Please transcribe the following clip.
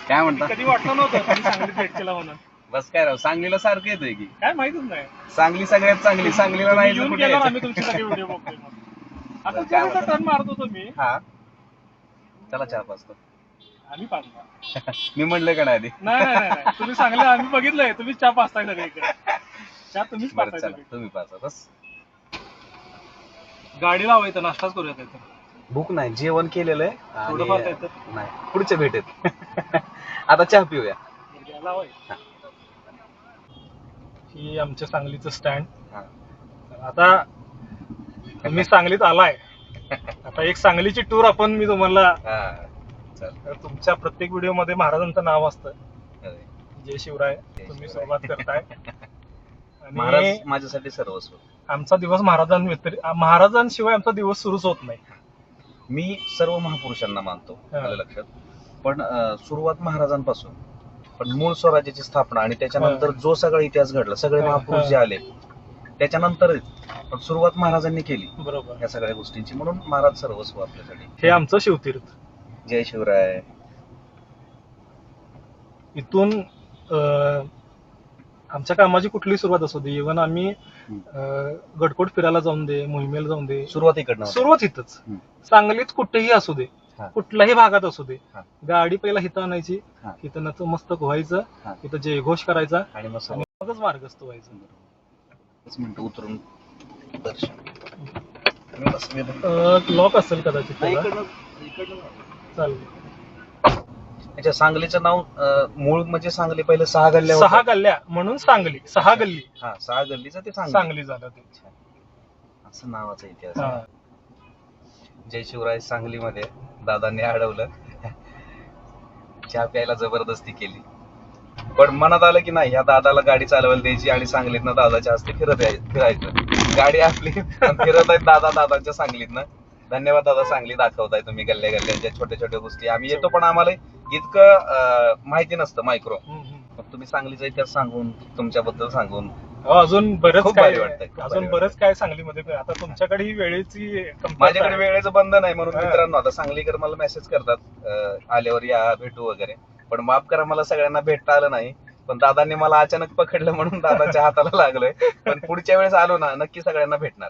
काय म्हणता? कधी वाटलं नव्हतं तुम्ही सांगलीत भेट केला म्हणून. बस काय राव, सांगलीला सारखं येतोय की. काय माहितच नाही. सांगली सगळ्यात चांगली, सांगलीला तुम्ही नाही येऊन कुठे गेल्यावर यायचं? आम्ही तुमचे सगळे व्हिडिओ बघतोय मग. आता काय जेव्हा म्हणता? टर्न मारत होतो मी, हा चला चहा पाचतो. आम्ही पाजला. मी म्हणलं का नाही आधी? नाही तुम्ही सांगले, आम्ही बघितलंय तुम्ही चहा पाचताय सगळीकडे. चहा तुम्हीच बरं पाचताय चला सगळीकडे. तुम्ही पाचा बस. गाडी लावायचं, नाश्ताच करूयात इथं. भूक नाही, जेवण केलेलं आहे थोडंफार आणि काहीतरी. नाही पुढच्या भेटेत. आता चहा पिऊया. लावायचं. ही आमच्या सांगलीचं स्टँड. हा. आता तुम्ही सांगलीत आलाय, आता एक सांगलीची टूर आपण मी तुम्हाला. हा चल. तुमच्या प्रत्येक व्हिडिओ मध्ये महाराजांचं नाव असतं. अरे, जय शिवराय. जय तुम्ही शिवराय. सुरुवात करताय महाराज आणि माझ्यासाठी सर्वस्व. आमचा दिवस महाराजांशिवाय आमचा दिवस सुरूच होत नाही. मी सर्व महापुरुषांना मानतो, हा. आलं लक्षात. पण सुरुवात महाराजांपासून, पण मूळ स्वराज्याची स्थापना आणि त्याच्यानंतर जो सगळा इतिहास घडला, सगळे हा, महापुरुष हा. जे आले त्याच्यानंतर, पण सुरुवात महाराजांनी केली बरोबर. या सगळ्या गोष्टींची, म्हणून महाराज सर्वस्व आपल्यासाठी. हे आमचं शिवतीर्थ. जय शिवराय. इथून आमच्या कामाची कुठली सुरुवात असू दे, इव्हन आम्ही गडकोट फिरायला जाऊन दे, मोहिमेला जाऊन दे, सुरुवात इकडनं होते. सुरुवात इथंच. हम्म. सांगलीत कुठेही असू दे, हा. कुठल्याही भागात असू दे, हा. गाडी पहिला हिथं आणायची, हा. इथं नतमस्तक व्हायचं, हा. इथं जयघोष करायचा आणि मग आणि मगच मार्गस्थ व्हायचं. सर्वच मिनिटं उतरून दर्शन. मी बसलेलो. लॉक असेल कदाचित नाही, त्याला. इकडनं चालेल. त्याच्या सांगलीचं नाव मूळ म्हणजे सांगली पहिले 6 गल्ल्या 6 होत्या. गल्ल्या म्हणून सांगली, 6 गल्ली हा 6 गल्लीचं ते सांगली सांगली झालं ते. असं नावाचा इतिहास हा. आहे. जय शिवराय. सांगलीमध्ये दादांनी अडवलं, चहा प्यायला जबरदस्ती केली, पण मनात आलं की नाही, या दादाला गाडी चालवायला द्यायची आणि सांगलीतनं दादाच्या हस्ते फिरायचं. गाडी आपली पण फिरत आहेत दादा दादांच्या सांगलीतनं. धन्यवाद दादा, सांगली दाखवताय तुम्ही गल्ल्या गल्ल्यांच्या छोट्या छोट्या गोष्टी. आम्ही येतो पण आम्हाला इतकं माहिती नसतं मायक्रो. मग तुम्ही सांगलीचा इतिहास सांगून, तुमच्याबद्दल सांगून अजून बरंच खूप काय भारी वाटतंय, खूप अजून भारी बरंच काय सांगलीमध्ये. आता तुमच्याकडे ही वेळेची कमतरता माझ्याकडे आहे. वेळेचं बंधन आहे, म्हणून हा. मित्रांनो आता सांगलीकर मला मेसेज करतात आल्यावर या, भेटू वगैरे. पण माफ करा, मला सगळ्यांना भेटता आलं नाही. पण दादांनी मला अचानक पकडलं म्हणून दादाच्या हाताला लागलोय. पण पुढच्या वेळेस आलो ना, नक्की सगळ्यांना भेटणार.